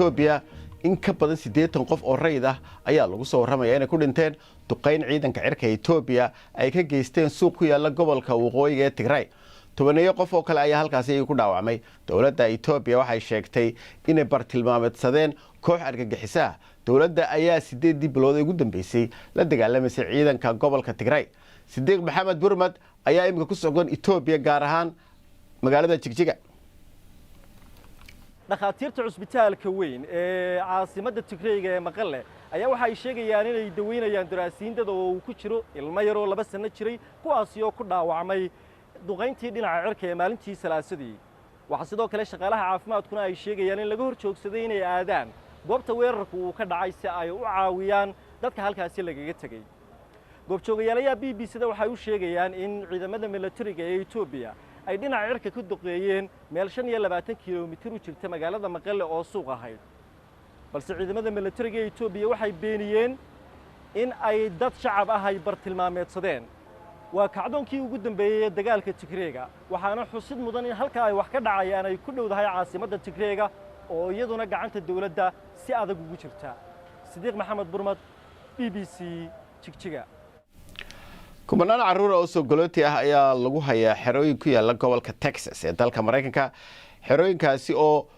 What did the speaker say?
Itoobiya in ka badan 80 qof oo rayid ah ayaa lagu soo waramayaa inay ku dhinteen duqeyn ciidanka cirka Itoobiya ay ka geysteen suuq ku yaala gobolka waqooyiga ee Tigray. Tobaneeyo qof oo kale ayaa halkaas ku dhaawacmay. Dowladda Itoobiya waxay sheegtay inay bartilmaameedsadeen koox argagixis ah. Dowladda ayaa 8 bilood ugu dambeysay la dagaalamayay ciidanka gobolka Tigray. Sidiiq Maxamed Burmad ayaa imika ku sugan Itoobiya gaar ahaan magaalada Jigjiga. dhakhaatiirta cusbitaalka weyn ee caasimadda Tigreega ee Maqale ayaa waxay sheegayaan inay daweynayaan daraasiindada oo uu ku jiro ilmo yar oo 2 sano jiray kuwaas oo ku dhaawacmay duqeyntii dhinaca cirka ee maalintii Salaasadii. Waxa sidoo kale shaqaalaha caafimaadkuna ay sheegayaan in laga hor joogsaday inay aadaan goobta weerarku uu ka dhacay si ay u caawiyaan dadka halkaas lagaga tagay. goobjoogayaal BBC-da waxay u sheegayaan in ciidamada militariga ee Itoobiya ay dhinaca cirka ku duqeeyeen meel 25 kiiloomitir u jirta magaalada Maqale oo suuq ahayd. balse ciidamada militariga ee Itoobiya waxay beeniyeen in ay dad shacab ah ay bartilmaameedsadeen. waa kacdoonkii ugu dambeeyay dagaalka Tigreega waxaana xusid mudan in halka ay wax ka dhacayaan ay ku dhowdahay caasimadda Tigreega oo iyaduna gacanta dawladda si adag ugu jirta. Sidiiq Maxamed Burmad, BBC Jigjiga. kumanaan caruur oo soo galooti ah ayaa lagu hayaa xerooyin ku yaala gobolka Texas ee dalka Mareykanka. xerooyinkaasi oo